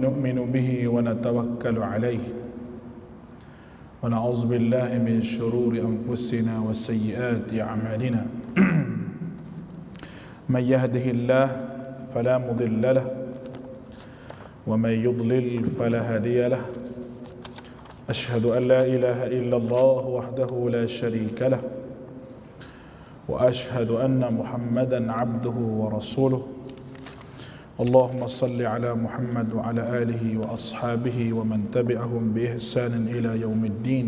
ونؤمن به ونتوكل عليه ونعوذ بالله من شرور أنفسنا وسيئات أعمالنا من يهده الله فلا مضل له ومن يضلل فلا هادي له أشهد أن لا إله إلا الله وحده لا شريك له وأشهد أن محمدا عبده ورسوله اللهم صل على محمد وعلى آله وأصحابه ومن تبعهم بإحسان إلى يوم الدين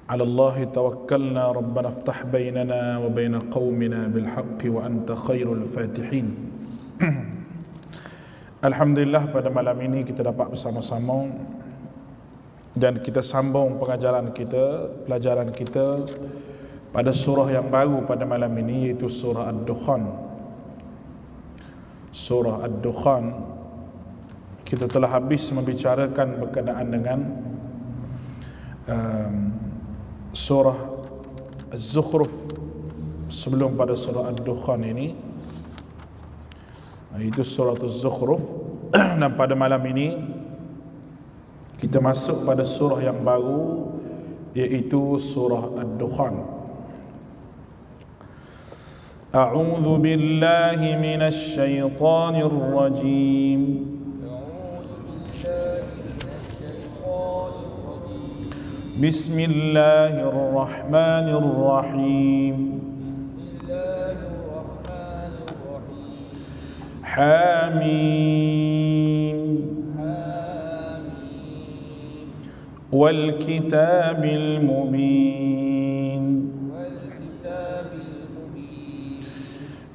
على الله توكلنا ربنا افتح بيننا وبين قومنا بالحق وأنت خير الفاتحين. Alhamdulillah, pada malam ini kita dapat bersama-sama dan kita sambung pelajaran kita pada surah yang baru pada malam ini, iaitu surah Ad-Dukhan. Surah Ad-Dukhan, kita telah habis membicarakan berkenaan dengan surah Az-Zukhruf sebelum pada surah Ad-Dukhan ini, itu surah Az-Zukhruf. Dan pada malam ini kita masuk pada surah yang baru, iaitu surah Ad-Dukhan. A'udzu billahi minasy syaithanir rajim. Bismillahirrahmanirrahim. Hamim. Wal kitabil mubin.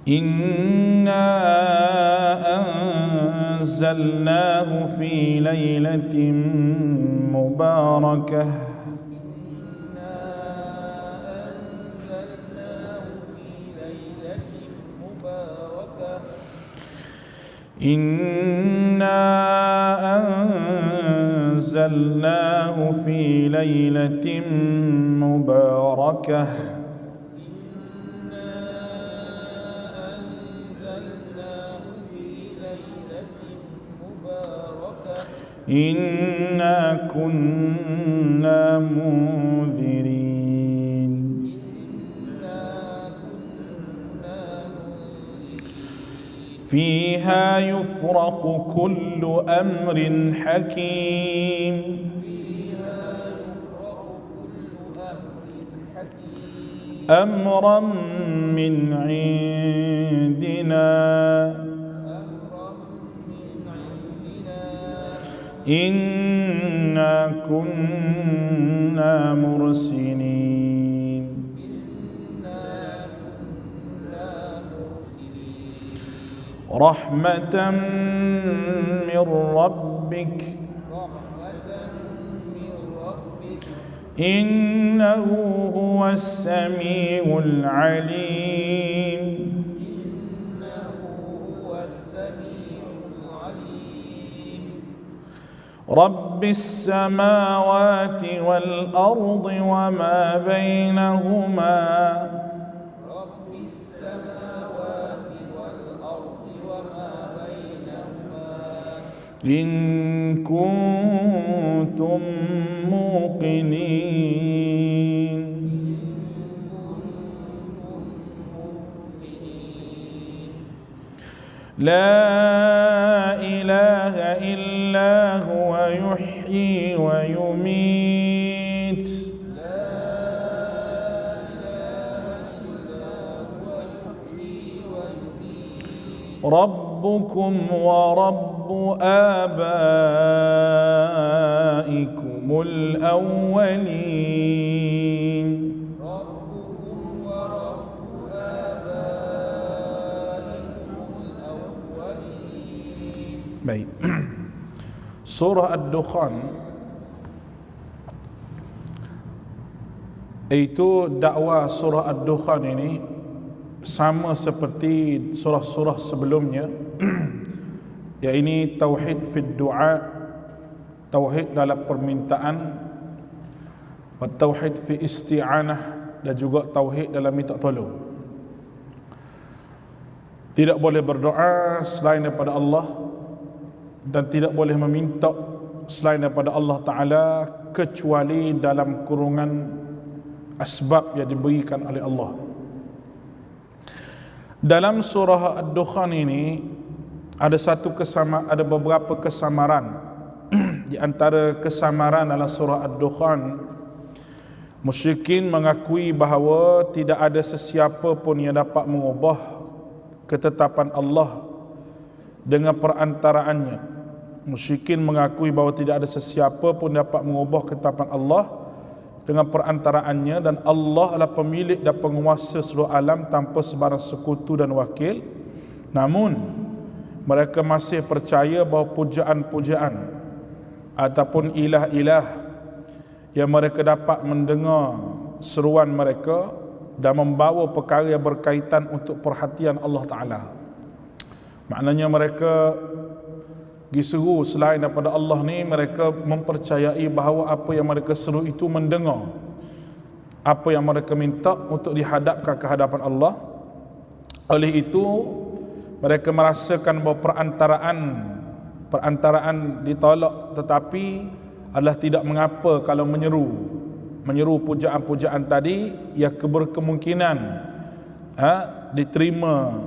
Inna anzalnahu fi lailatin mubarakah. Inna anzalnahu fi lailatin mubarakah. Inna kunna munzirin. Fiha yufraqu kullu amrin hakim. Amran min indina. Inna kunna mursilin. Rahmatan min rabbik. Innahu huwas samiul alim. Rabbis samawati wal ardi wa ma bainahuma. In kuntum muqinin. La ilaha illa huwa yuhyi wa yumit. Rabbukum wa rabbu abaikumul awwalin. Baik. Surah Ad-Dukhan itu dakwah surah Ad-Dukhan ini sama seperti surah-surah sebelumnya, yaitu tauhid fid du'a, tauhid dalam permintaan, wa tauhid fi isti'anah, dan juga tauhid dalam minta tolong. Tidak boleh berdoa selain daripada Allah, dan tidak boleh meminta selain daripada Allah Ta'ala kecuali dalam kurungan asbab yang diberikan oleh Allah. Dalam surah Ad-Dukhan ini ada beberapa kesamaran. Di antara kesamaran dalam surah Ad-Dukhan, musyrikin mengakui bahawa tidak ada sesiapa pun yang dapat mengubah ketetapan Allah dengan perantaraannya. Musyrikin mengakui bahawa tidak ada sesiapa pun dapat mengubah ketetapan Allah dengan perantaraannya, dan Allah adalah pemilik dan penguasa seluruh alam tanpa sebarang sekutu dan wakil. Namun mereka masih percaya bahawa pujaan-pujaan ataupun ilah-ilah yang mereka dapat mendengar seruan mereka dan membawa perkara yang berkaitan untuk perhatian Allah Ta'ala. Maknanya mereka diseru selain daripada Allah ni, mereka mempercayai bahawa apa yang mereka seru itu mendengar apa yang mereka minta untuk dihadapkan ke hadapan Allah. Oleh itu mereka merasakan bahawa perantaraan ditolak, tetapi adalah tidak mengapa kalau menyeru pujaan-pujaan tadi yang berkemungkinan diterima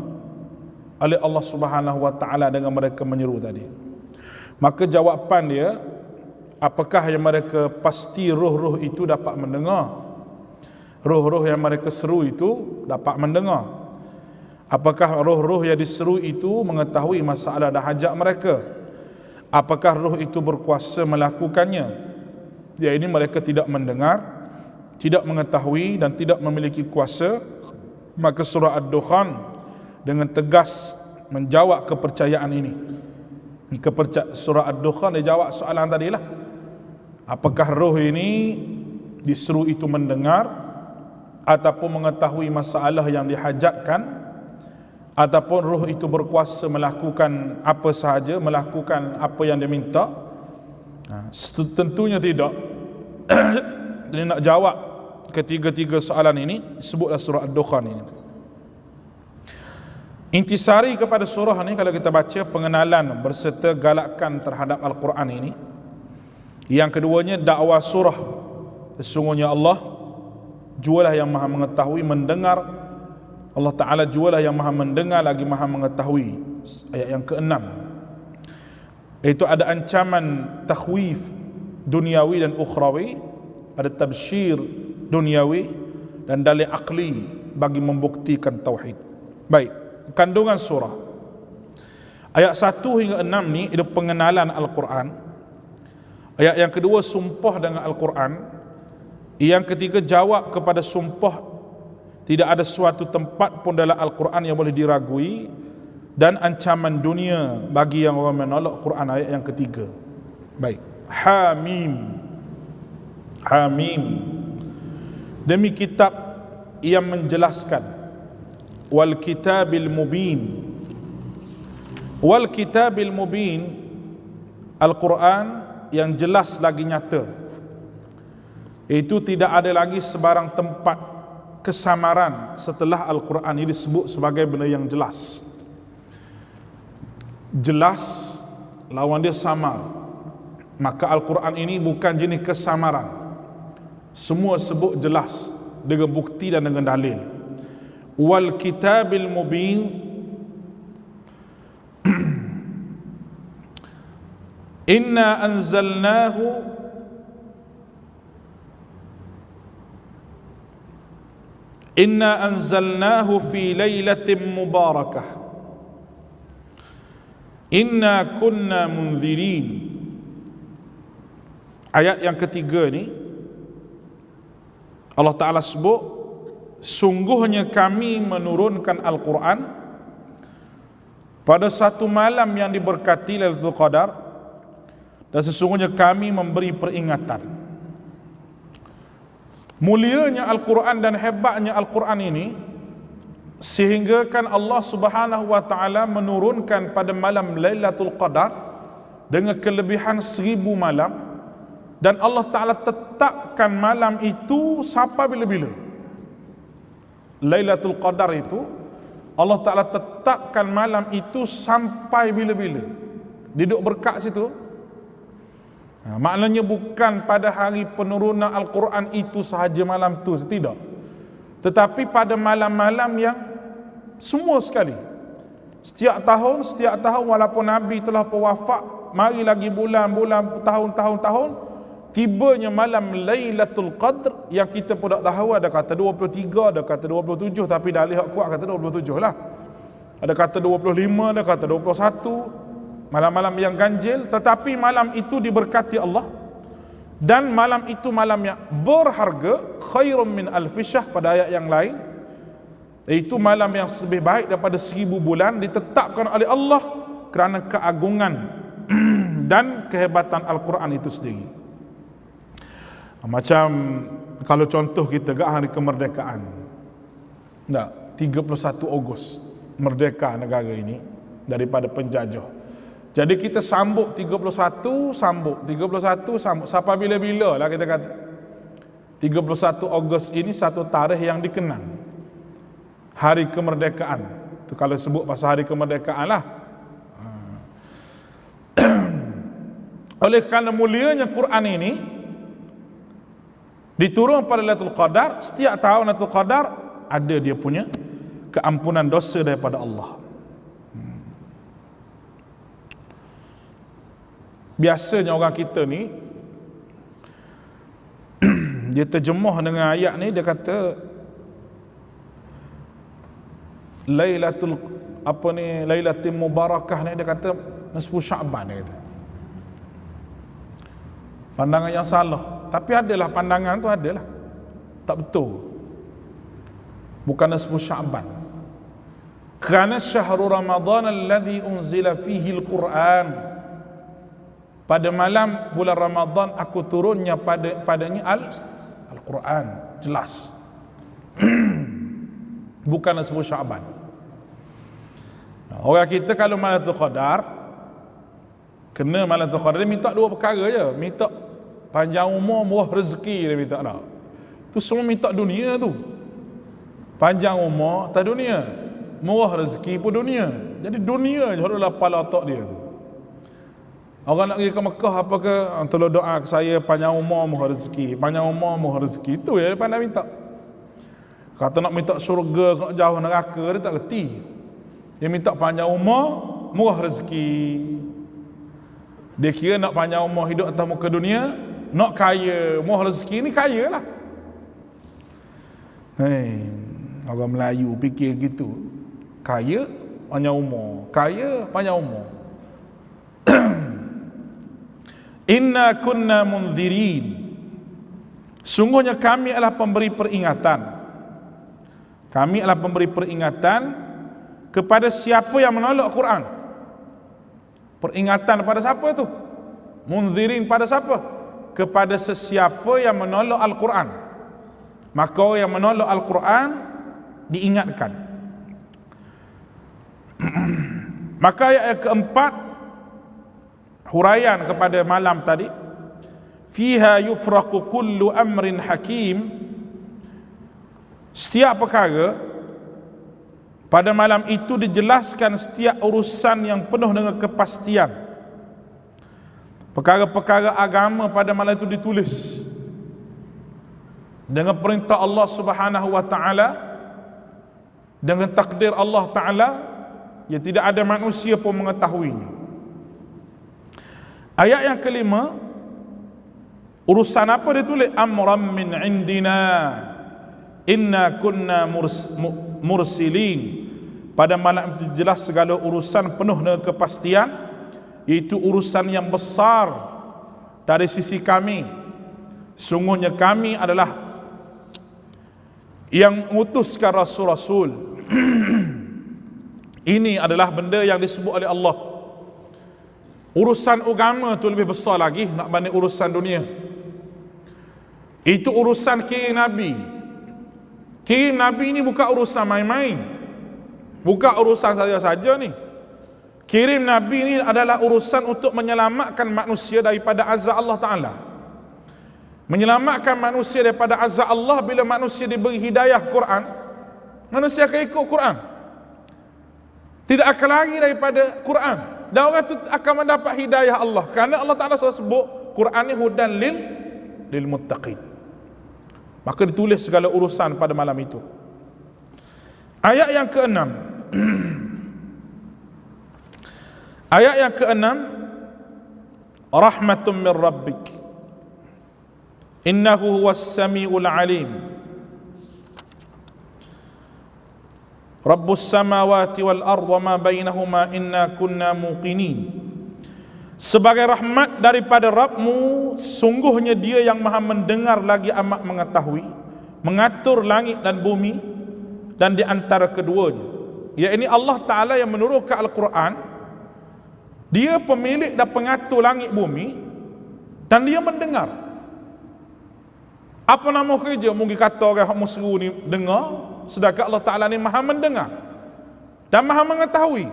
oleh Allah Subhanahu wa Ta'ala dengan mereka menyeru tadi. Maka jawapan dia, apakah yang mereka pasti roh-roh itu dapat mendengar? Roh-roh yang mereka seru itu dapat mendengar. Apakah roh-roh yang diseru itu mengetahui masalah dan hajat mereka? Apakah roh itu berkuasa melakukannya? Ya, ini mereka tidak mendengar, tidak mengetahui dan tidak memiliki kuasa. Maka surah Ad-Dukhan dengan tegas menjawab kepercayaan ini. Surah Ad-Dukhan dia jawab soalan tadilah. Apakah roh ini diseru itu mendengar ataupun mengetahui masalah yang dihajatkan, ataupun roh itu berkuasa melakukan apa sahaja, melakukan apa yang dia minta? Tentunya tidak. Dia nak jawab ketiga-tiga soalan ini, disebutlah surah Ad-Dukhan ini. Intisari kepada surah ni, kalau kita baca pengenalan berserta galakan terhadap Al-Quran ini. Yang keduanya dakwah surah. Sesungguhnya Allah jualah yang maha mengetahui, mendengar. Allah Ta'ala jualah yang maha mendengar lagi maha mengetahui. Ayat yang ke-6, iaitu ada ancaman takhwif duniawi dan ukhrawi, ada tabsyir duniawi dan dalil akli bagi membuktikan tauhid. Baik, kandungan surah ayat 1 hingga 6 ni itu pengenalan Al-Quran. Ayat yang kedua sumpah dengan Al-Quran. Yang ketiga jawab kepada sumpah, tidak ada suatu tempat pun dalam Al-Quran yang boleh diragui, dan ancaman dunia bagi yang orang menolak Quran. Ayat yang ketiga. Baik, Hamim. Hamim, demi kitab yang menjelaskan. Wal kitabil mubin. Wal kitabil mubin, Al-Quran yang jelas lagi nyata. Itu tidak ada lagi sebarang tempat kesamaran setelah Al-Quran ini disebut sebagai benda yang jelas. Jelas lawan dia samar. Maka Al-Quran ini bukan jenis kesamaran. Semua sebut jelas dengan bukti dan dengan dalil. Wal kitabil mubin, inna anzalnahu fi lailatin mubarakah inna kunna munzirin. Ayat yang ketiga ni Allah Ta'ala sebut, sungguhnya kami menurunkan Al-Quran pada satu malam yang diberkati Lailatul Qadar, dan sesungguhnya kami memberi peringatan. Mulianya Al-Quran dan hebatnya Al-Quran ini sehingga kan Allah Subhanahu wa Ta'ala menurunkan pada malam Lailatul Qadar dengan kelebihan 1000 malam, dan Allah Ta'ala tetapkan malam itu sampai bila-bila. Lailatul Qadar itu Allah Ta'ala tetapkan malam itu sampai bila-bila. Dia duduk berkat situ. Maknanya bukan pada hari penurunan Al-Quran itu sahaja malam tu, tidak. Tetapi pada malam-malam yang semua sekali. Setiap tahun walaupun Nabi telah pewafak, mari lagi bulan-bulan, tahun-tahun, tibanya malam Lailatul Qadr yang kita pun tak tahu, ada kata 23, ada kata 27, tapi dalih hak kuat kata 27 lah. Ada kata 25, ada kata 21. Malam-malam yang ganjil, tetapi malam itu diberkati Allah, dan malam itu malam yang berharga, khairum min alfisyahr pada ayat yang lain, iaitu malam yang lebih baik daripada 1000 bulan, ditetapkan oleh Allah kerana keagungan dan kehebatan Al-Quran itu sendiri. Macam kalau contoh kita ke hari kemerdekaan, 31 Ogos merdeka negara ini daripada penjajah. Jadi kita sambut 31 sampai bila-bila lah kita kata. 31 Ogos ini satu tarikh yang dikenang, hari kemerdekaan. Itu kalau sebut pasal hari kemerdekaan lah. Oleh kerana mulianya Quran ini diturun pada Lailatul Qadar, setiap tahun Lailatul Qadar ada dia punya keampunan dosa daripada Allah. Biasanya orang kita ni dia terjemah dengan ayat ni, dia kata Lailatul Lailatul Mubarakah ni, dia kata nisfu Sya'ban, dia kata. Pandangan yang salah, tapi adalah pandangan tu adalah tak betul. Bukan nisfu Sya'ban. Kerana syahrul Ramadan alladhi unzila fihi al-Quran, pada malam bulan Ramadan aku turunnya padanya Al-Quran, jelas. Bukan sebut Sya'ban. Orang kita kalau Lailatul Qadar, kena Lailatul Qadar, dia minta dua perkara je. Minta panjang umur, murah rezeki, dia minta tak. Tu semua minta dunia tu. Panjang umur tak dunia, murah rezeki pun dunia. Jadi dunia je adalah kepala otak dia tu. Orang nak pergi ke Mekah apa ke, tolong doa ke saya panjang umur, murah rezeki, panjang umur, murah rezeki. Itu ya dia pandai minta. Kata nak minta syurga, nak jauh neraka, dia tak reti. Dia minta panjang umur, murah rezeki. Dia kira nak panjang umur hidup atas muka dunia, nak kaya, murah rezeki ni kaya lah. Orang Melayu fikir gitu. Kaya, panjang umur. Kaya, panjang umur. Inna kunna munzirin, sungguhnya kami adalah pemberi peringatan. Kami adalah pemberi peringatan kepada siapa yang menolak Quran. Peringatan pada siapa tu? Munzirin pada siapa? Kepada sesiapa yang menolak Al-Quran. Maka orang yang menolak Al-Quran diingatkan. Maka ayat yang keempat, huraian kepada malam tadi, fiha yufraqu kullu amrin hakim, setiap perkara pada malam itu dijelaskan setiap urusan yang penuh dengan kepastian. Perkara-perkara agama pada malam itu ditulis dengan perintah Allah Subhanahu wa taala, dengan takdir Allah taala, yang tidak ada manusia pun mengetahuinya. Ayat yang kelima, urusan apa dia tulis? Amram min indina inna kunna mursilin. Pada malam itu jelas segala urusan penuh dengan kepastian, iaitu urusan yang besar dari sisi kami. Sungguhnya kami adalah yang mengutuskan rasul-rasul. Ini adalah benda yang disebut oleh Allah. Urusan agama tu lebih besar lagi nak banding urusan dunia. Itu urusan kirim Nabi. Kirim Nabi ni bukan urusan main-main, bukan urusan saja-saja ni. Kirim Nabi ni adalah urusan untuk menyelamatkan manusia daripada azab Allah Ta'ala. Menyelamatkan manusia daripada azab Allah. Bila manusia diberi hidayah Quran, manusia akan ikut Quran, tidak akan lari daripada Quran. dan orang itu akan mendapat hidayah Allah. Kerana Allah Ta'ala selalu sebut Quran ni hudan lil muttaqin. Maka ditulis segala urusan pada malam itu. Ayat yang ke-6. Ayat yang ke-6, rahmatun min rabbik innahu huwas samiul alim rabbus samawati wal ard wa ma bainahuma inna kunna muqinin. Sebagai rahmat daripada Rabbmu, sungguhnya Dia yang Maha mendengar lagi amat mengetahui, mengatur langit dan bumi dan di antara keduanya. Ya, ini Allah Ta'ala yang menurunkan Al-Quran. Dia pemilik dan pengatur langit bumi dan Dia mendengar. Apa nama kerja mungkin kata orang hak muslimu ni dengar, sedangkan Allah Ta'ala ni Maha mendengar dan Maha mengetahui.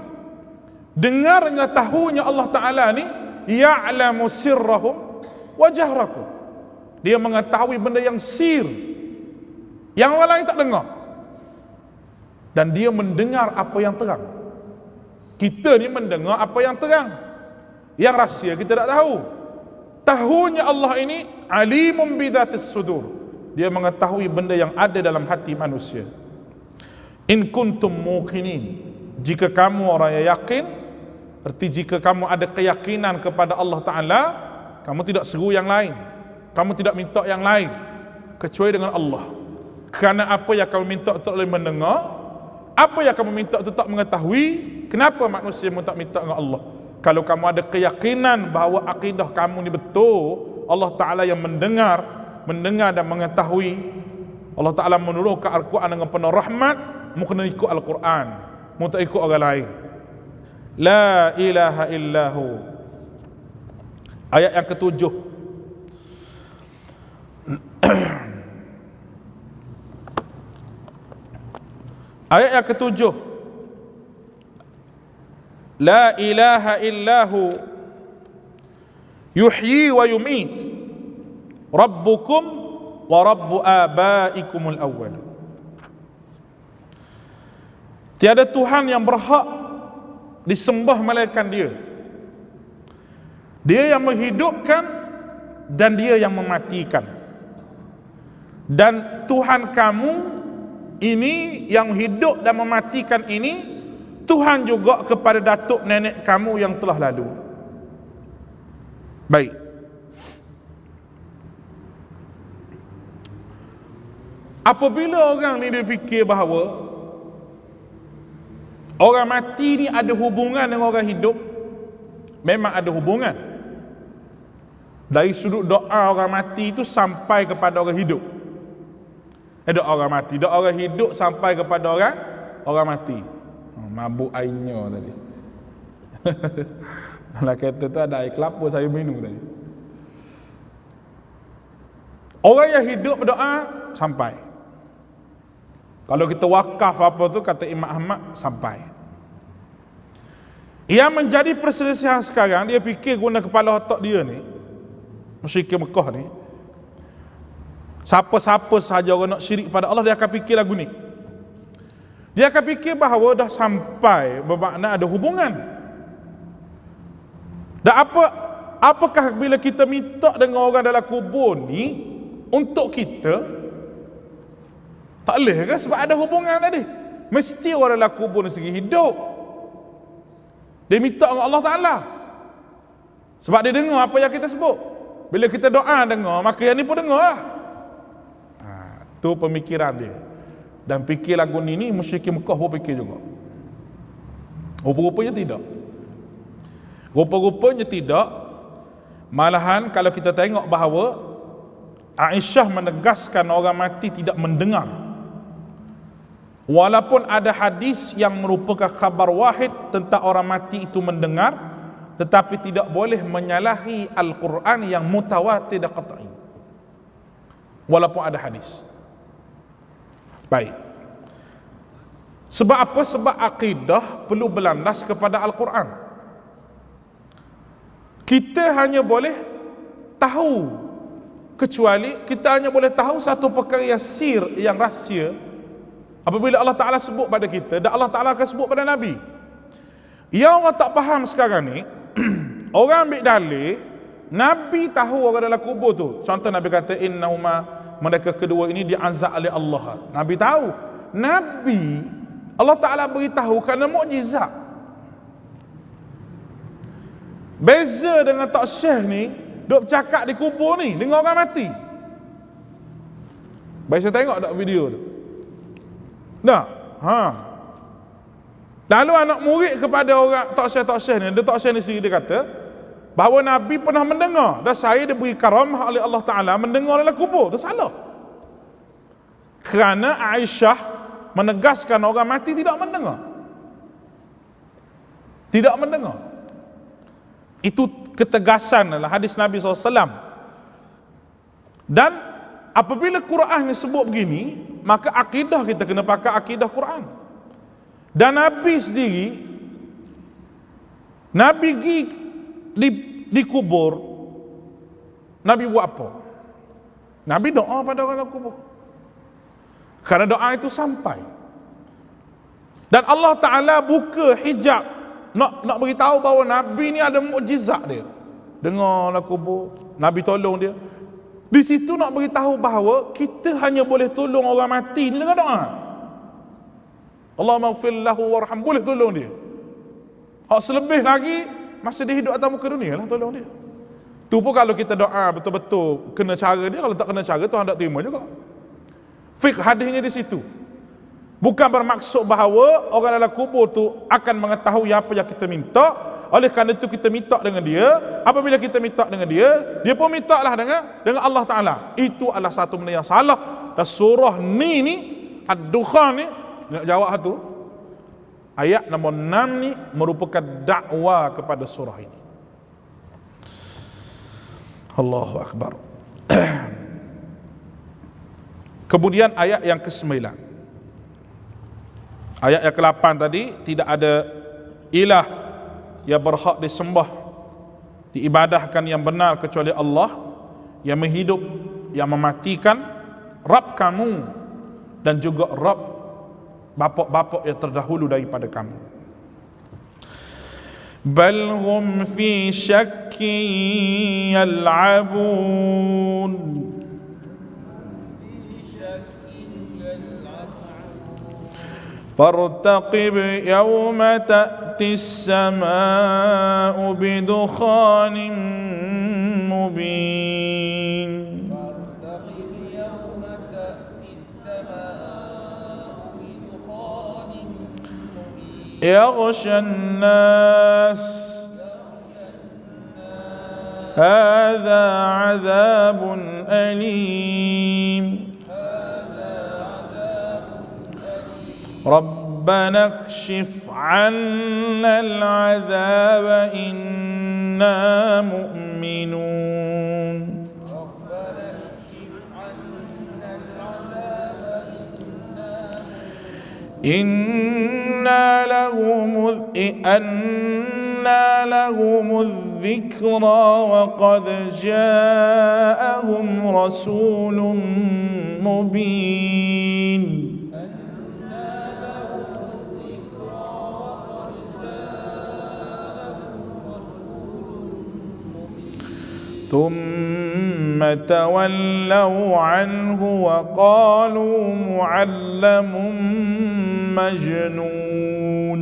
Dengarnya, tahunya Allah Ta'ala ni ya'lamu sirrahum wa jahrakum. Dia mengetahui benda yang sir, yang orang lain tak dengar, dan Dia mendengar apa yang terang. Kita ni mendengar apa yang terang, yang rahsia kita tak tahu. Tahunya Allah ini alimun bidhatis sudur. Dia mengetahui benda yang ada dalam hati manusia. In kuntum muqinin, jika kamu orang yang yakin, berarti jika kamu ada keyakinan kepada Allah Ta'ala, kamu tidak seru yang lain, kamu tidak minta yang lain kecuali dengan Allah. Kerana apa yang kamu minta itu tak boleh mendengar, apa yang kamu minta itu tak mengetahui. Kenapa manusia tak minta dengan Allah? Kalau kamu ada keyakinan bahawa akidah kamu ni betul, Allah Ta'ala yang mendengar dan mengetahui. Allah Ta'ala menurunkan Al-Quran dengan penuh rahmat. Mu kena ikut Al-Quran, mu tak ikut orang lain. La ilaha illahu. Ayat yang ke-7. Ayat yang ke-7. La ilaha illahu yuhyi wa yumit rabbukum wa rabbu abaikumul awwal. Tiada Tuhan yang berhak disembah melainkan Dia. Dia yang menghidupkan dan Dia yang mematikan. Dan Tuhan kamu ini yang hidup dan mematikan ini Tuhan juga kepada datuk nenek kamu yang telah lalu. Baik. Apabila orang ni dia fikir bahawa orang mati ni ada hubungan dengan orang hidup, memang ada hubungan. Dari sudut doa orang mati itu sampai kepada orang hidup. Doa orang mati, doa orang hidup sampai kepada orang mati. Mabuk airnya tadi. Dalam kereta tu ada air kelapa saya minum tadi. Orang yang hidup berdoa sampai. Kalau kita wakaf apa tu, kata Imam Ahmad, sampai. Yang menjadi perselisihan sekarang, dia fikir guna kepala otak dia ni, musyrik Mekah ni, siapa-siapa sahaja orang nak syirik pada Allah, dia akan fikir lagu ni. Dia akan fikir bahawa dah sampai, bermakna ada hubungan. Dan apakah bila kita minta dengan orang dalam kubur ni untuk kita, tak boleh ke? Sebab ada hubungan tadi. Mesti orang dalam kubur ni segi hidup, dia minta dengan Allah Ta'ala, sebab dia dengar apa yang kita sebut. Bila kita doa dengar, maka yang ni pun dengar lah. Tu pemikiran dia. Dan fikir lagu ni musyrikin Mekah pun fikir juga. Rupa-rupanya tidak. Rupa-rupanya tidak. Malahan kalau kita tengok bahawa Aisyah menegaskan orang mati tidak mendengar. Walaupun ada hadis yang merupakan khabar wahid tentang orang mati itu mendengar, tetapi tidak boleh menyalahi Al-Quran yang mutawatir dan qat'i. Walaupun ada hadis. Baik. Sebab apa? Sebab akidah perlu berlandas kepada Al-Quran. Kita hanya boleh tahu, kecuali kita hanya boleh tahu satu perkara yang sir, yang rahsia, apabila Allah Ta'ala sebut pada kita dan Allah Ta'ala akan sebut pada Nabi. Yang orang tak faham sekarang ni, orang ambil dalil Nabi tahu orang dalam kubur tu. Contoh Nabi kata innahuma, mereka kedua ini diazab oleh Allah. Nabi tahu. Nabi Allah Ta'ala beritahu kerana mukjizat. Beza dengan Tok Syekh ni duk bercakap di kubur ni dengan orang mati. Baik, saya tengok tak video tu? Tak? Lalu anak murid kepada orang Tok Syekh ni, Tok Syekh ni sendiri dia kata bahawa Nabi pernah mendengar, dan saya diberi karamah oleh Allah Ta'ala mendengar dalam kubur. Itu salah. Kerana Aisyah menegaskan orang mati tidak mendengar. Tidak mendengar. Itu ketegasan dalam hadis Nabi SAW. Dan apabila Quran ni sebut begini, maka akidah kita kena pakai akidah Quran. Dan Nabi sendiri, Nabi pergi di kubur, Nabi buat apa? Nabi doa pada orang dalam kubur. Kerana doa itu sampai. Dan Allah Ta'ala buka hijab, nak beritahu bahawa Nabi ni ada mukjizat dia. Dengarlah kubur, Nabi tolong dia. Di situ nak beritahu bahawa kita hanya boleh tolong orang mati ni dengan doa. Allahumma ighfir lahu warham, boleh tolong dia. Hak selebih lagi masa dia hidup atas muka dunia lah tolong dia. Tu pun kalau kita doa betul-betul kena cara dia, kalau tak kena cara Tuhan tak terima juga. Fiqh hadisnya di situ. Bukan bermaksud bahawa orang dalam kubur tu akan mengetahui apa yang kita minta. Oleh kerana itu kita minta dengan dia. Apabila kita minta dengan dia, dia pun minta lah dengan Allah Ta'ala. Itu adalah satu benda yang salah. Dan surah ni Ad-Dukhan ni, nak jawab satu, ayat nombor 6 ni merupakan dakwah kepada surah ini. Allahu Akbar. Kemudian ayat yang ke-9. Ayat yang ke-8 tadi, tidak ada ilah yang berhak disembah, diibadahkan yang benar kecuali Allah, yang menghidup, yang mematikan, Rabb kamu dan juga Rabb bapak-bapak yang terdahulu daripada kamu. Bal hum fi syakkin yal'abun. فارتقب يوم تأتي السماء بدخان مبين يغشى الناس هذا عذاب أليم ربنا اكشف عنا العذاب إنا مؤمنون إنا لهم الذكرى وقد جاءهم رسول مبين ثم تولوا عنه وقالوا معلم مجنون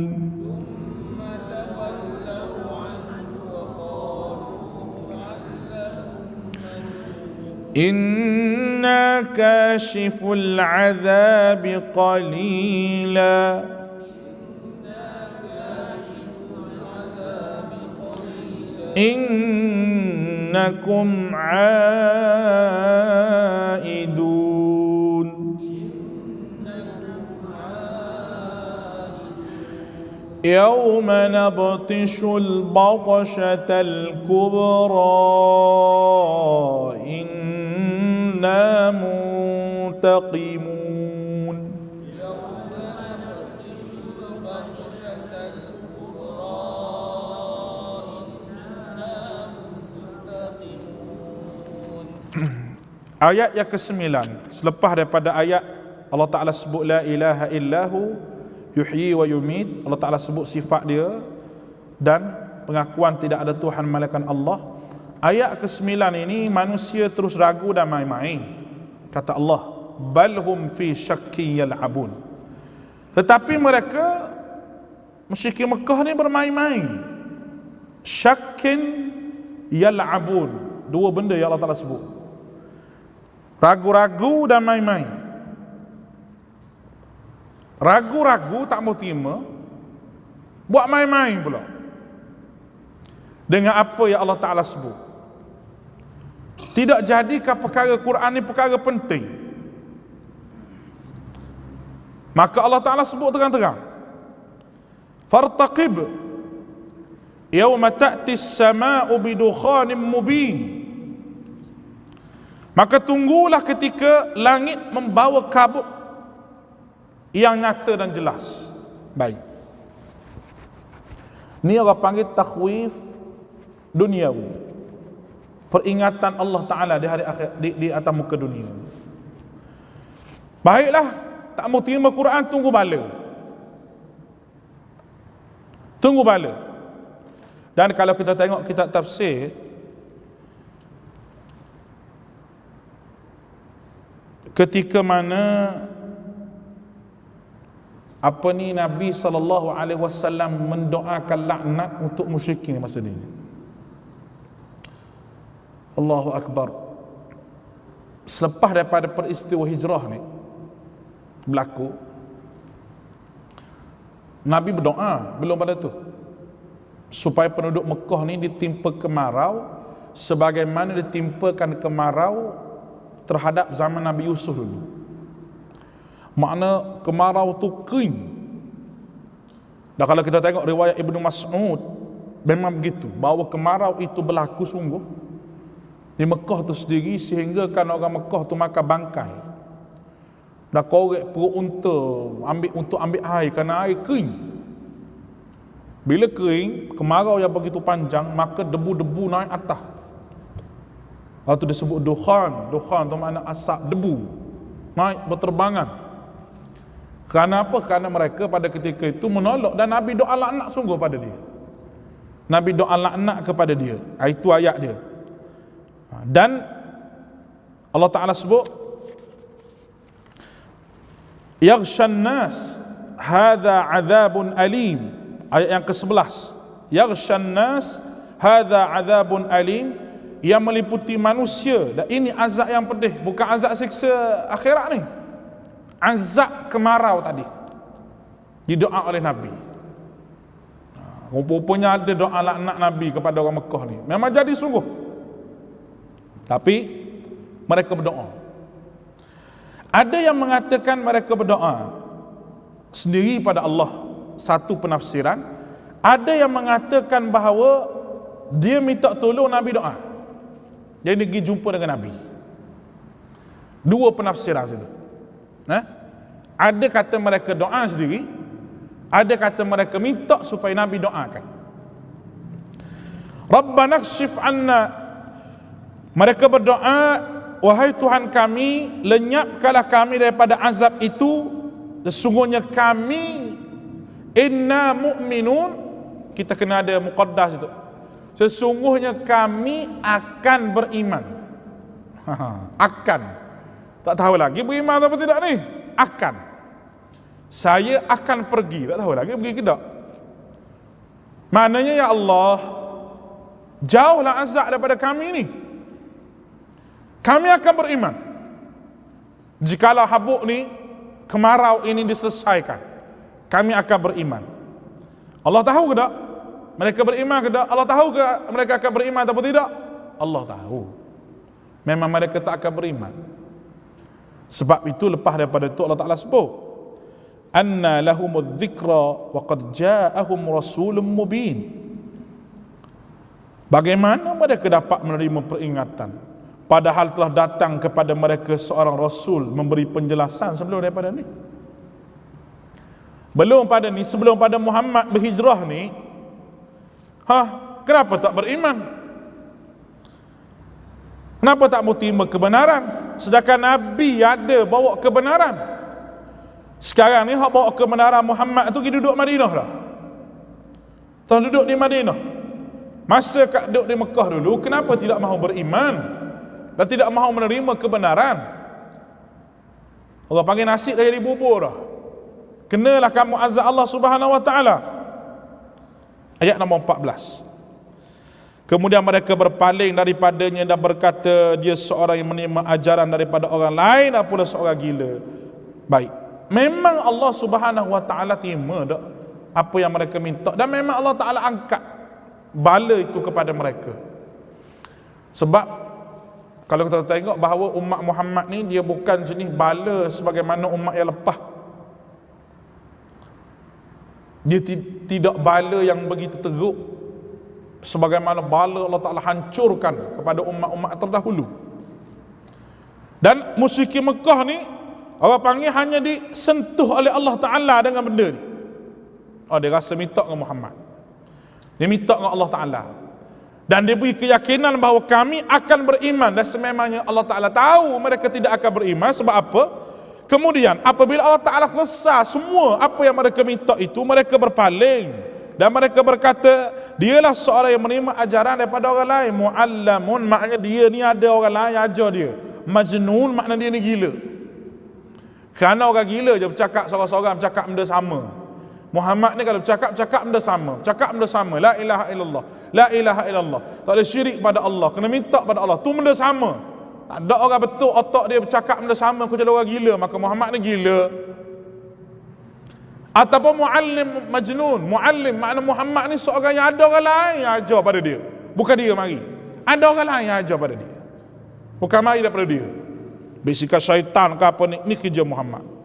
إنا كاشف العذاب قليلا إنكم عائدون يوم نبطش البطشة الكبرى إنا منتقمون Ayat yang ke-9 selepas daripada ayat Allah Ta'ala sebut la ilaha illahu yuhyi wa yumit, Allah Ta'ala sebut sifat dia dan pengakuan tidak ada Tuhan melainkan Allah. Ayat ke-9 ini manusia terus ragu dan main-main. Kata Allah, balhum fi syakki yal'abun. Tetapi mereka musyrikin Mekah ni bermain-main. Syakkin yal'abun. Dua benda yang Allah Ta'ala sebut. Ragu-ragu dan main-main. Ragu-ragu tak mau terima, buat main-main pula dengan apa yang Allah Ta'ala sebut. Tidak jadikan perkara Quran ni perkara penting. Maka Allah Ta'ala sebut terang-terang, fartaqib yawma ta'ti as-sama'u bidukhanin mubin. Maka tunggulah ketika langit membawa kabut yang nyata dan jelas. Baik, ni orang panggil takhwif duniawi, peringatan Allah Ta'ala di hari akhir, di atas muka dunia. Baiklah, tak mau terima Quran, tunggu bala. Tunggu bala. Dan kalau kita tengok kitab tafsir, ketika mana Nabi SAW mendoakan laknat untuk musyrikin masa ini. Allahu Akbar. Selepas daripada peristiwa hijrah ni berlaku, Nabi berdoa belum pada tu supaya penduduk Mekah ni ditimpa kemarau sebagaimana ditimpakan kemarau terhadap zaman Nabi Yusuf dulu. Makna kemarau tu kering. Dan kalau kita tengok riwayat Ibnu Mas'ud, memang begitu, bahawa kemarau itu berlaku sungguh di Mekah tu sendiri, sehingga kan orang Mekah tu makan bangkai. Dah korek perut unta untuk ambil air, kerana air kering. Bila kering, kemarau yang begitu panjang, maka debu-debu naik atas. Waktu disebut dukhan tu makna asap, debu naik berterbangan. Kerana apa? Kerana mereka pada ketika itu menolak, dan Nabi doa laknat sungguh pada dia. Nabi doa laknat kepada dia. Itu ayat dia. Dan Allah Ta'ala sebut, yaghshan nas hadha azabun alim. Ayat yang ke-11, yaghshan nas hadha azabun alim, yang meliputi manusia, dan ini azab yang pedih, bukan azab siksa akhirat ni, azab kemarau tadi didoa oleh Nabi. Rupanya ada doa laknat Nabi kepada orang Mekah ni, memang jadi sungguh. Tapi mereka berdoa. Ada yang mengatakan mereka berdoa sendiri pada Allah, satu penafsiran. Ada yang mengatakan bahawa dia minta tolong Nabi doa, jadi dia pergi jumpa dengan Nabi. Dua penafsiran situ. Ada kata mereka doa sendiri, ada kata mereka minta supaya Nabi doakan. Rabbana kshif anna, mereka berdoa, wahai Tuhan kami, lenyapkanlah kami daripada azab itu, sesungguhnya kami inna mu'minun. Kita kena ada muqaddas itu, sesungguhnya kami akan beriman. Akan, tak tahu lagi beriman atau tidak ni. Akan, saya akan pergi, tak tahu lagi pergi ke tak. Maknanya, ya Allah, jauhlah azab daripada kami ni, kami akan beriman jikalau habuk ni, kemarau ini diselesaikan. Kami akan beriman. Allah tahu ke tak mereka beriman ke tak? Allah tahu ke mereka akan beriman atau tidak? Allah tahu. Memang mereka tak akan beriman. Sebab itu lepas daripada itu Allah Ta'ala sebut, anna lahumudz dzikra wa qad ja'ahum rasulun mubin. Bagaimana mereka dapat menerima peringatan padahal telah datang kepada mereka seorang rasul memberi penjelasan sebelum daripada ni. Belum pada ni, sebelum pada Muhammad berhijrah ni, kenapa tak beriman? Kenapa tak mau terima kebenaran? Sedangkan Nabi ada bawa kebenaran. Sekarang ni hak bawa kebenaran Muhammad tu pergi duduk Madinah dah. Tuan duduk di Madinah. Masa kat duduk di Mekah dulu, kenapa tidak mahu beriman dan tidak mahu menerima kebenaran? Allah panggil nasi dah jadi bubur dah. Kenalah kamu azab Allah Subhanahu wa taala. Ayat nombor 14. Kemudian mereka berpaling daripadanya dan berkata, dia seorang yang menerima ajaran daripada orang lain dan pula seorang gila. Baik, memang Allah Subhanahu wa taala terima dak apa yang mereka minta, dan memang Allah taala angkat bala itu kepada mereka. Sebab kalau kita tengok bahawa umat Muhammad ni dia bukan jenis bala sebagaimana umat yang lepas. Dia tidak bala yang begitu teruk sebagaimana bala Allah Ta'ala hancurkan kepada umat-umat terdahulu. Dan musyrikin Mekah ni orang panggil hanya disentuh oleh Allah Ta'ala dengan benda ni. Oh, dia rasa minta dengan Muhammad, dia minta dengan Allah Ta'ala, dan dia beri keyakinan bahawa kami akan beriman. Dan sememangnya Allah Ta'ala tahu mereka tidak akan beriman. Sebab apa? Kemudian apabila Allah Ta'ala selesai semua apa yang mereka minta itu, mereka berpaling dan mereka berkata, dialah seorang yang menerima ajaran daripada orang lain. Mu'allamun, maknanya dia ni ada orang lain yang ajar dia. Majnun, maknanya dia ni gila. Kerana orang gila je bercakap seorang-seorang, bercakap benda sama. Muhammad ni kalau bercakap benda sama, bercakap benda sama. La ilaha illallah, la ilaha illallah, tak ada syirik pada Allah, kena minta pada Allah, tu benda sama. Tak ada orang betul otak dia bercakap benda sama kecuali orang gila, maka Muhammad ni gila. Ataupun muallim majnun. Muallim makna Muhammad ni seorang yang ada orang lain yang ajar pada dia, bukan dia mari. Ada orang lain yang ajar pada dia, bukan mari daripada dia. Bisikan syaitan ke apa ni kerja Muhammad.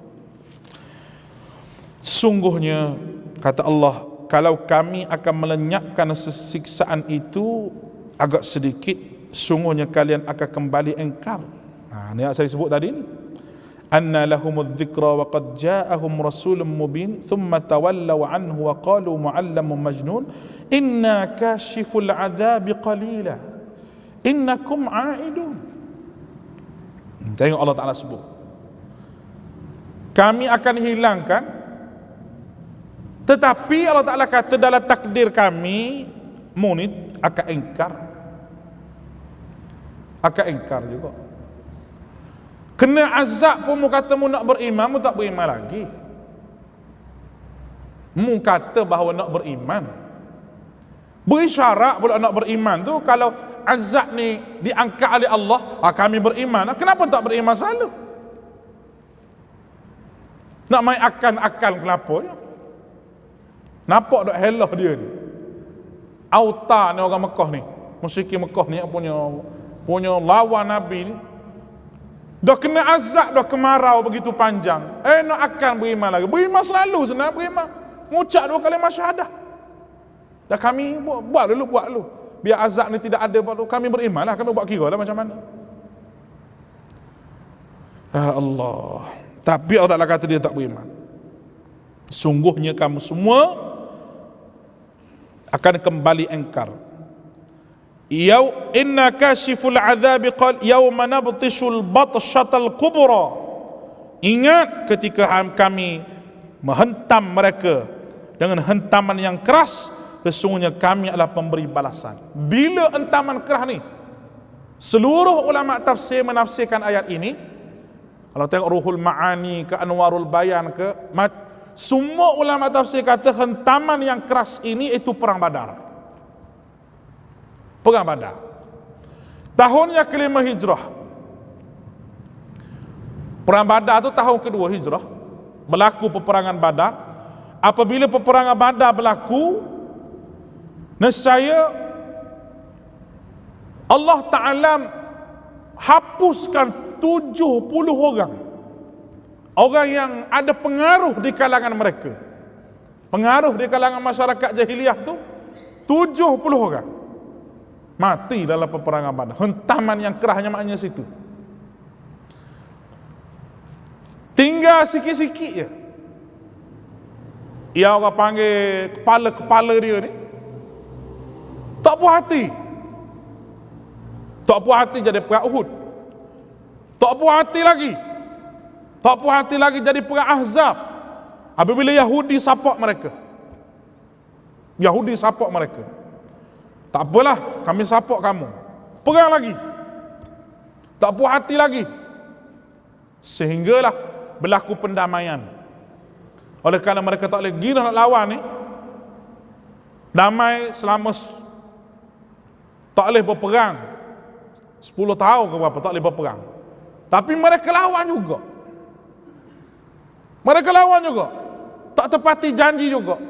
Sesungguhnya kata Allah, kalau kami akan melenyapkan siksaan itu agak sedikit, sungguhnya kalian akan kembali engkar. Ini yang saya sebut tadi ni. Anna lahumudz dzikra wa qad ja'ahum rasulun mubin thumma tawallaw anhu wa qalu mu'allamun majnun inna kashiful 'adzabi qalila innakum 'aidun. Tengok Allah Ta'ala sebut, kami akan hilangkan, tetapi Allah Ta'ala kata dalam takdir kami munit akan engkar. Akan engkar juga. Kena azab pun mu kata mu nak beriman, mu tak beriman lagi. Mu kata bahawa nak beriman, berisyarat pula nak beriman tu. Kalau azab ni diangkat oleh Allah, kami beriman. Kenapa tak beriman selalu? Nak main akal kenapa ya? Nampak dok helah dia ni. Auta ni orang Mekah ni, musyrikin Mekah ni yang punya lawan Nabi ni, dah kena azab, dah kemarau begitu panjang, nak akan beriman lagi. Beriman selalu senang beriman, mengucap 2 kalimah syahadah. Dah kami buat dulu, biar azab ni tidak ada, kami beriman lah, kami buat kira lah macam mana. Allah. Tapi Allah Ta'ala kata dia tak beriman. Sungguhnya kamu semua akan kembali engkar. Inna kashiful adzabi qal yauma nabtishul batshatal kubra. Ingat ketika kami menghentam mereka dengan hentaman yang keras, sesungguhnya kami adalah pemberi balasan. Bila hentaman keras ni? Seluruh ulama tafsir menafsirkan ayat ini. Kalau tengok Ruhul Ma'ani ke Anwarul Bayan ke, semua ulama tafsir kata hentaman yang keras ini itu perang Badar. Perang Badar. Tahun yang kelima hijrah. Perang Badar tu tahun kedua hijrah. Berlaku peperangan Badar. Apabila peperangan Badar berlaku, nescaya Allah Ta'ala hapuskan 70 orang. Orang yang ada pengaruh di kalangan mereka. Pengaruh di kalangan masyarakat jahiliyah tu 70 orang mati dalam peperangan Badar. Hentaman yang kerahnya maknanya situ. Tinggal sikit-sikit je. Yang orang panggil kepala dia ni tak puas hati. Tak puas hati jadi perang Uhud. Tak puas hati lagi. Tak puas hati lagi jadi perang Ahzab. Apabila Yahudi support mereka. Yahudi support mereka. Tak apalah, kami support kamu. Perang lagi. Tak puas hati lagi. Sehinggalah berlaku pendamaian. Oleh kerana mereka tak boleh gila nak lawan ni, damai selama tak boleh berperang 10 tahun ke berapa, tak boleh berperang. Tapi mereka lawan juga. Mereka lawan juga. Tak tepati janji juga.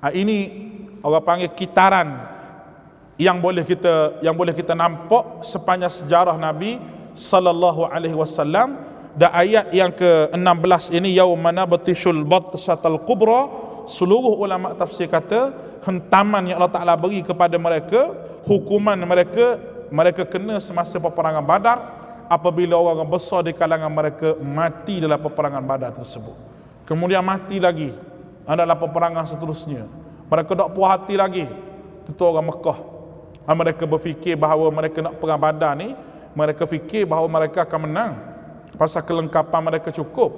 Ini orang panggil kitaran yang boleh kita nampak sepanjang sejarah Nabi sallallahu alaihi wasallam. Dan ayat yang ke-16 ini, yaumana batishul batshatal kubra, seluruh ulama tafsir kata hentaman yang Allah Taala beri kepada mereka, hukuman mereka kena semasa peperangan Badar, apabila orang besar di kalangan mereka mati dalam peperangan Badar tersebut. Kemudian mati lagi adalah peperangan seterusnya. Mereka tak puas hati lagi. Tentu orang Mekah, mereka berfikir bahawa mereka nak perang Badar ni, mereka fikir bahawa mereka akan menang pasal kelengkapan mereka cukup.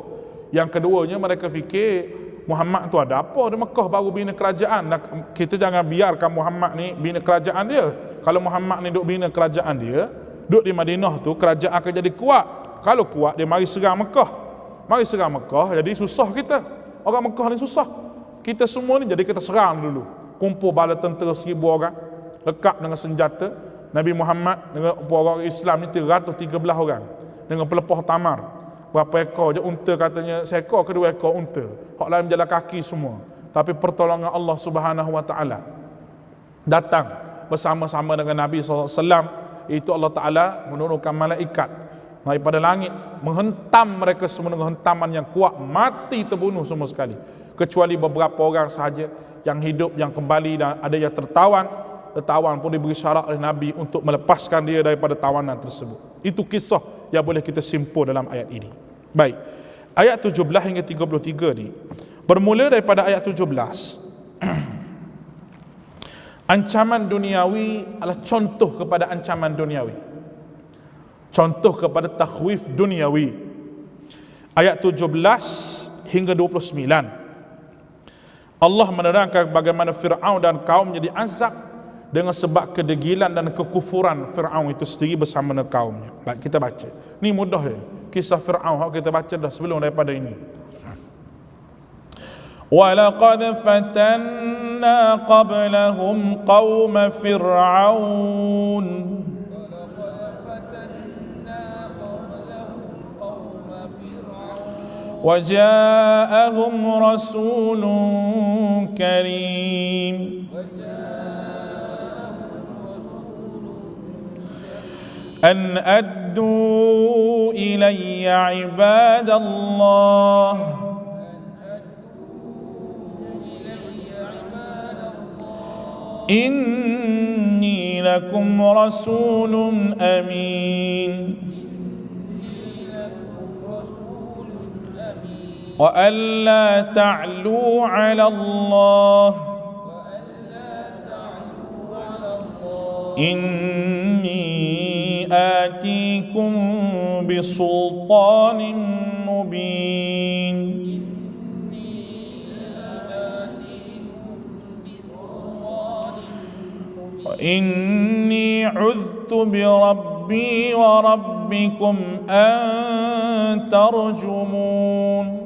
Yang keduanya, mereka fikir Muhammad tu ada apa di Mekah baru bina kerajaan. Kita jangan biarkan Muhammad ni bina kerajaan dia. Kalau Muhammad ni duk bina kerajaan dia, duk di Madinah tu, kerajaan akan jadi kuat. Kalau kuat, dia mari serang Mekah. Mari serang Mekah, jadi susah kita. Orang Mekah ni susah. Kita semua ni jadi kita serang dulu. Kumpul bala tentera 1000 orang, lekap dengan senjata. Nabi Muhammad dengan orang Islam ni 313 orang dengan pelepah tamar. Berapa ekor je unta, katanya seekor ke 2 ekor unta. Hak lain berjalan kaki semua. Tapi pertolongan Allah Subhanahu Wa Taala datang bersama-sama dengan Nabi SAW. Itu Allah Taala menurunkan malaikat daripada langit, menghentam mereka semua dengan hentaman yang kuat, mati terbunuh semua sekali. Kecuali beberapa orang sahaja yang hidup, yang kembali, dan ada yang tertawan. Tertawan pun diberi syarat oleh Nabi untuk melepaskan dia daripada tawanan tersebut. Itu kisah yang boleh kita simpul dalam ayat ini. Baik, ayat 17 hingga 33 ni bermula daripada ayat 17. Ancaman duniawi adalah contoh kepada ancaman duniawi, contoh kepada takhwif duniawi. Ayat 17 hingga 29, Allah menerangkan bagaimana Fir'aun dan kaumnya diazab dengan sebab kedegilan dan kekufuran Fir'aun itu sendiri bersama dengan kaumnya. Baik, kita baca. Ni mudah je. Kisah Fir'aun kita baca dah sebelum daripada ini. وَلَقَدْ فَتَنَّا قَبْلَهُمْ قَوْمَ فِرْعَوْنَ وَجَاءَهُمْ رَسُولٌ كَرِيمٌ أن أدوا إلي عباد الله إني لكم رسول أمين وألا تعلوا على الله إني آتيكم بسلطان مبين إني عذت بربي وربكم أن ترجمون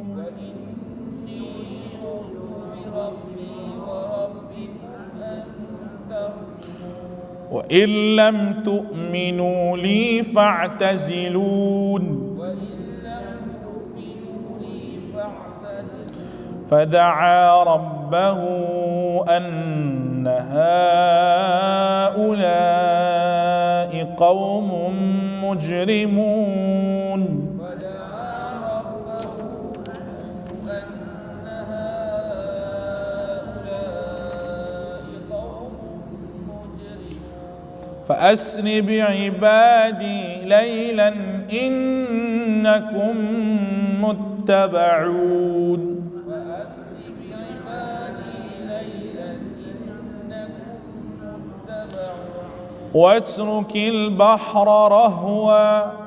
وإن لم تؤمنوا لي فاعتزلون فدعا ربه أن هؤلاء قوم مجرمون فأسر بعبادي ليلا إنكم متبعون واترك البحر رهوا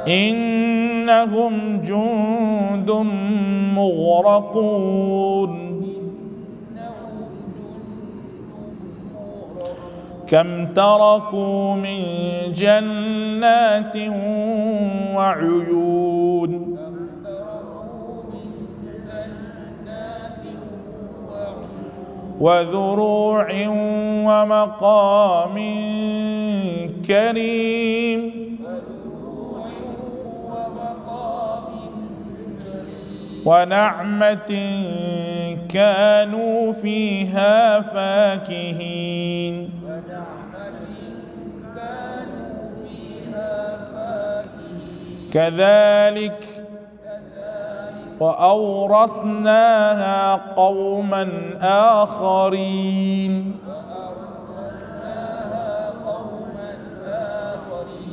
innahum jundun mughraqun kam taraku min jannatin wa uyun wa dhuru'in wa maqamin karim wa na'matin kanu fiha fakihin كذلك وأورثناها قوما آخرين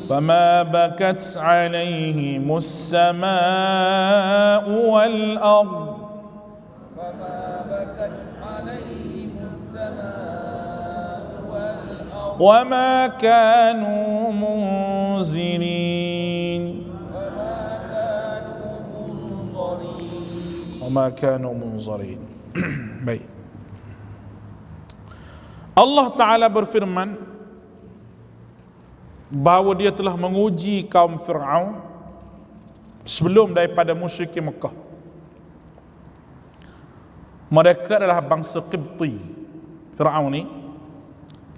فما بكت عليهم السماء والأرض وما كانوا منزلين وما كانوا منظرين. Baik. Allah Ta'ala berfirman bahawa dia telah menguji kaum Fir'aun sebelum daripada musyrikin Mekah. Mereka adalah bangsa Qibti. Fir'aun ni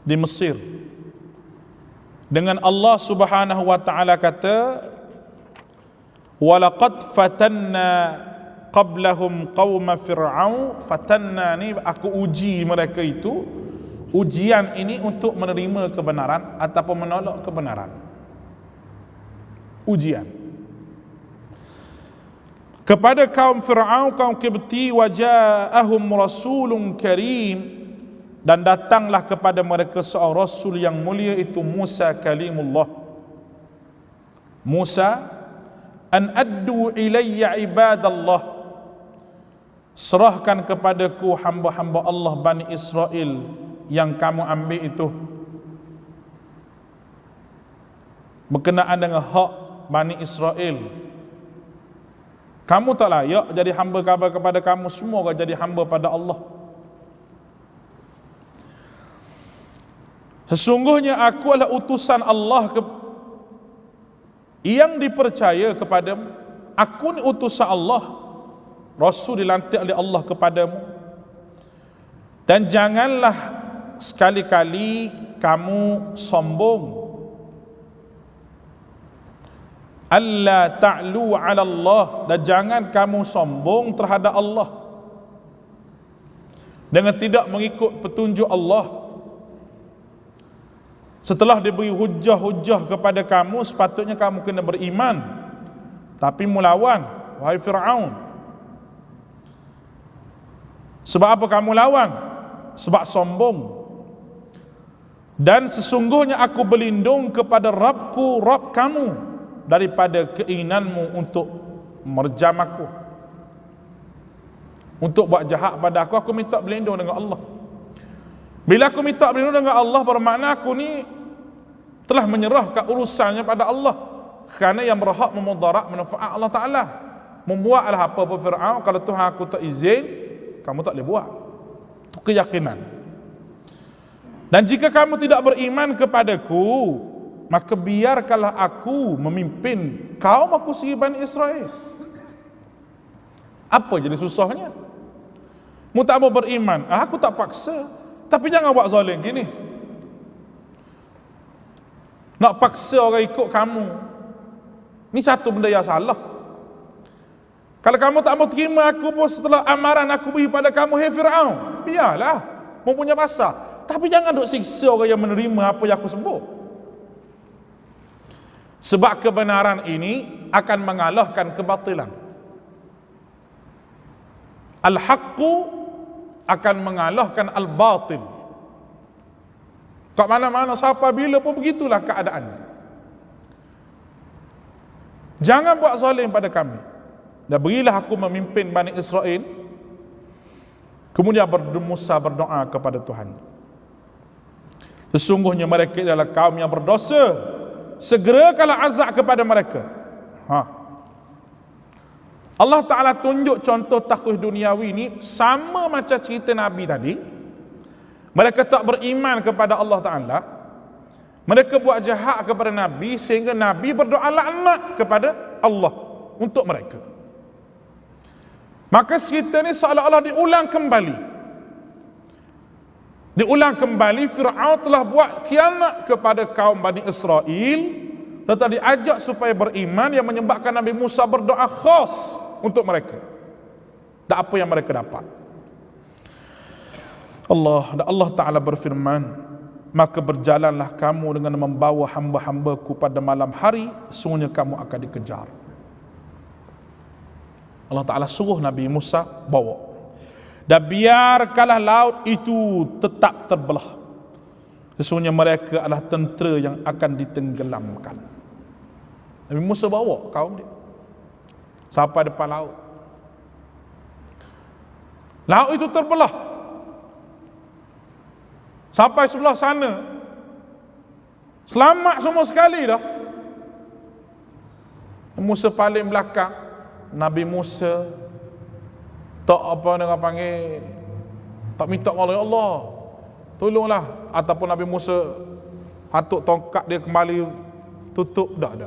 di Mesir. Dengan Allah Subhanahu wa Ta'ala kata, "Walaqad fatanna qablahum qauma fir'aun." Fatanna ni aku uji mereka itu. Ujian ini untuk menerima kebenaran ataupun menolak kebenaran. Ujian kepada kaum Fir'aun, kaum Qibti, waja'ahum rasulun karim, dan datanglah kepada mereka seorang rasul yang mulia, itu Musa kalimullah. Musa, an addu ilayya ibadallah, serahkan kepadaku hamba-hamba Allah Bani Israel yang kamu ambil itu berkenaan dengan hak Bani Israel. Kamu tak layak jadi hamba kepada kamu, semua akan jadi hamba pada Allah. Sesungguhnya aku adalah utusan Allah yang dipercaya kepadamu. Aku ni utusan Allah, Rasul dilantik oleh Allah kepadamu. Dan janganlah sekali-kali kamu sombong. Alla ta'lu 'ala Allah, dan jangan kamu sombong terhadap Allah dengan tidak mengikut petunjuk Allah. Setelah diberi hujah-hujah kepada kamu, sepatutnya kamu kena beriman, tapi melawan, wahai Fir'aun. Sebab apa kamu lawan? Sebab sombong. Dan sesungguhnya aku berlindung kepada Rabbku, Rabb kamu, daripada keinginanmu untuk merjam aku, untuk buat jahat pada aku. Aku minta berlindung dengan Allah. Bila aku minta berlindung dengan Allah, bermakna aku ni telah menyerahkan urusannya pada Allah, kerana yang berhak memudarat manfaat Allah Ta'ala. Membuatlah apa-apa Fir'aun, kalau Tuhan aku tak izin, kamu tak boleh buat. Itu keyakinan. Dan jika kamu tidak beriman kepadaku, maka biarkanlah aku memimpin kaum aku sendiri, Bani Israel. Apa jadi susahnya? Mu tak mau beriman, aku tak paksa. Tapi jangan buat zalim gini. Nak paksa orang ikut kamu, ni satu benda yang salah. Kalau kamu tak mau terima aku pun setelah amaran aku beri pada kamu, hei Fir'aun, biarlah, mempunyai pasal. Tapi jangan duk siksa orang yang menerima apa yang aku sebut. Sebab kebenaran ini akan mengalahkan kebatilan. Al-haqqu akan mengalahkan al-batil. Kat mana-mana, siapa bila pun begitulah keadaannya. Jangan buat zalim pada kami. Dan berilah aku memimpin Bani Israel. Kemudian Musa berdoa kepada Tuhan. Sesungguhnya mereka adalah kaum yang berdosa. Segerakanlah azab kepada mereka. Allah Ta'ala tunjuk contoh takhwif duniawi ni sama macam cerita Nabi tadi. Mereka tak beriman kepada Allah Ta'ala, mereka buat jahat kepada Nabi sehingga Nabi berdoa laknat kepada Allah untuk mereka. Maka cerita ni seolah-olah diulang kembali. Fir'aun telah buat khianat kepada kaum Bani Israel, tetap diajak supaya beriman, yang menyebabkan Nabi Musa berdoa khas untuk mereka. Dan apa yang mereka dapat? Allah Ta'ala berfirman, maka berjalanlah kamu dengan membawa hamba-hambaku pada malam hari, sungguhnya kamu akan dikejar. Allah Ta'ala suruh Nabi Musa bawa, dan biarkanlah laut itu tetap terbelah, sesungguhnya mereka adalah tentera yang akan ditenggelamkan. Nabi Musa bawa kaum dia sampai depan laut. Laut itu terbelah sampai sebelah sana, selamat semua sekali dah. Musa paling belakang. Nabi Musa tak tak minta oleh Allah, tolonglah, ataupun Nabi Musa hatuk tongkat dia kembali tutup, dah.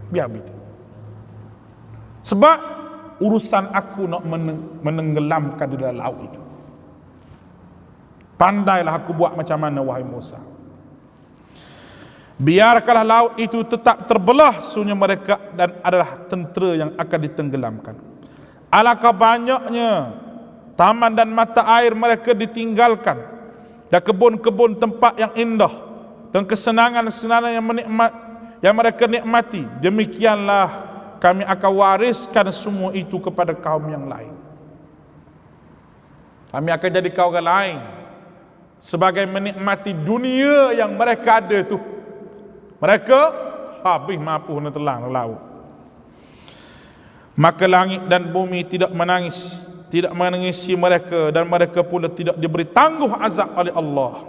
Biar begitu. Sebab urusan aku nak menenggelamkan di dalam laut itu. Pandailah aku buat macam mana, wahai Musa. Biarkanlah laut itu tetap terbelah, sesungguhnya mereka dan adalah tentera yang akan ditenggelamkan. Alangkah banyaknya taman dan mata air mereka ditinggalkan, dan kebun-kebun tempat yang indah, dan kesenangan-kesenangan yang mereka nikmati. Demikianlah kami akan wariskan semua itu kepada kaum yang lain. Kami akan jadi kaum orang lain sebagai menikmati dunia yang mereka ada tu. Mereka habis mampu nak telang laut. Maka langit dan bumi tidak menangisi mereka, dan mereka pula tidak diberi tangguh azab oleh Allah.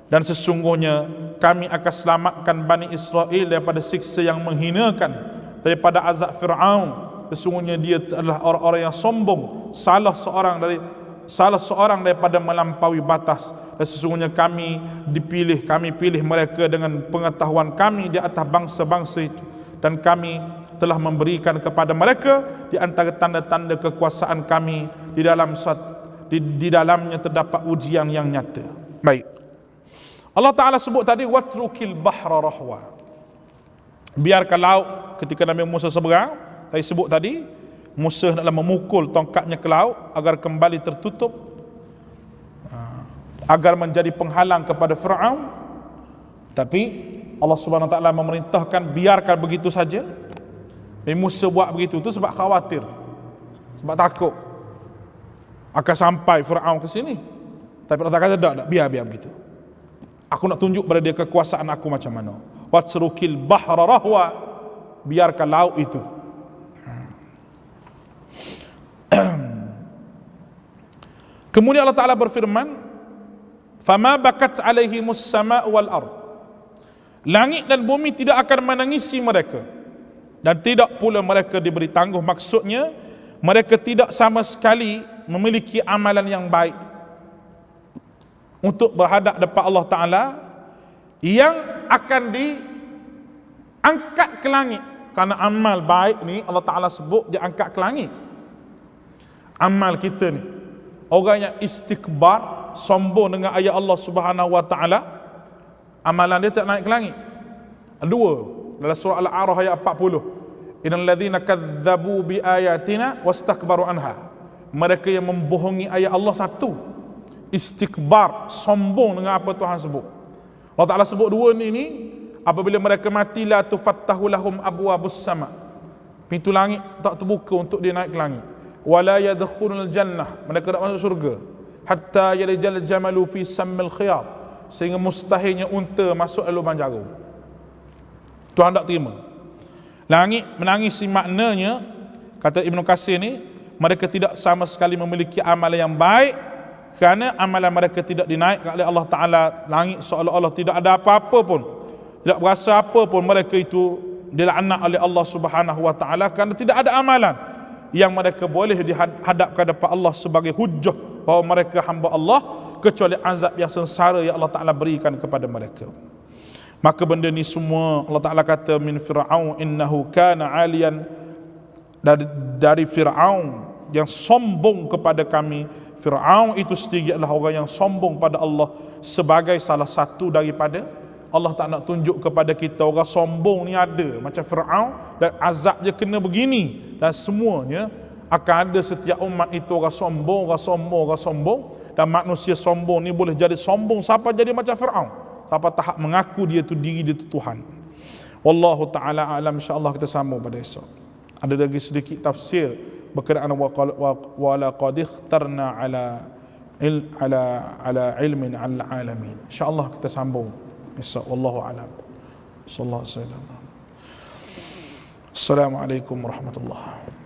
Dan sesungguhnya kami akan selamatkan Bani Israel daripada siksa yang menghinakan, daripada azab Fir'aun. Sesungguhnya dia adalah orang-orang yang sombong, salah seorang daripada melampaui batas. Dan sesungguhnya kami pilih mereka dengan pengetahuan kami di atas bangsa-bangsa itu, dan kami telah memberikan kepada mereka di antara tanda-tanda kekuasaan kami, di dalamnya terdapat ujian yang nyata. Baik, Allah Ta'ala sebut tadi watrukil bahra rahwa, biarkan laut. Ketika Nabi Musa seberang, saya sebut tadi, Musa adalah memukul tongkatnya ke laut agar kembali tertutup, agar menjadi penghalang kepada Fir'aun. Tapi Allah Subhanahu Wa Taala memerintahkan biarkan begitu saja. Nabi Musa buat begitu tu sebab khawatir, sebab takut akan sampai Fir'aun ke sini. Tapi Allah kata tak, biar begitu. Aku nak tunjuk pada dia kekuasaan aku macam mana. Watrukil bahra rahwa, biarkan laut itu. Kemudian Allah Ta'ala berfirman, fama bakat alaihimus sama' wal ard, langit dan bumi tidak akan menangisi mereka, dan tidak pula mereka diberi tangguh. Maksudnya mereka tidak sama sekali memiliki amalan yang baik untuk berhadap depan Allah Ta'ala yang akan diangkat ke langit. Kerana amal baik ni Allah Ta'ala sebut diangkat ke langit. Amal kita ni, orang yang istikbar, sombong dengan ayat Allah Subhanahu Wa Ta'ala, amalan dia tak naik ke langit. Dua, dalam surah Al-A'raf ayat 40, innal ladzina kadzdzabu bi ayatina wastakbaru anha, mereka yang membohongi ayat Allah. Satu, istikbar, sombong dengan apa Tuhan sebut. Allah Ta'ala sebut dua ni apabila mereka mati, la tufattahu lahum abwabus sama', pintu langit tak terbuka untuk dia naik ke langit. Wala yadkhulul jannah, mereka tak masuk surga. Hatta yalijal jamalu fi sammil khiyat, sehingga mustahilnya unta masuk lubang jarum. Tuhan tak terima. Langit menangisi, maknanya kata Ibn Katsir ni, mereka tidak sama sekali memiliki amalan yang baik, kerana amalan mereka tidak dinaikkan oleh Allah Ta'ala. Langit seolah-olah tidak ada apa-apa pun, tidak berasa apa pun mereka itu dilaknat oleh Allah Subhanahu wa taala kerana tidak ada amalan yang mereka boleh dihadapkan depan Allah sebagai hujjah bahawa mereka hamba Allah, kecuali azab yang sengsara yang Allah Taala berikan kepada mereka. Maka benda ni semua Allah Taala kata min Fir'aun innahu kana 'aliyan, dari Fir'aun yang sombong kepada kami. Fir'aun itu sendiri adalah orang yang sombong pada Allah, sebagai salah satu daripada Allah tak nak tunjuk kepada kita orang sombong ni ada macam Fir'aun, dan azab dia kena begini, dan semuanya akan ada setiap umat itu orang sombong, orang sombong, orang sombong. Dan manusia sombong ni boleh jadi sombong sampai jadi macam Fir'aun, sampai tahap mengaku dia tu diri dia tu Tuhan. Wallahu ta'ala alam. InsyaAllah kita sambung pada esok. Ada lagi sedikit tafsir berkenaan wa laqad ikhtarna ala ilmin al alamin. InsyaAllah kita sambung esok. Wallahu a'lam. Sallallahu alaihi wasallam. Assalamualaikum warahmatullahi wabarakatuh.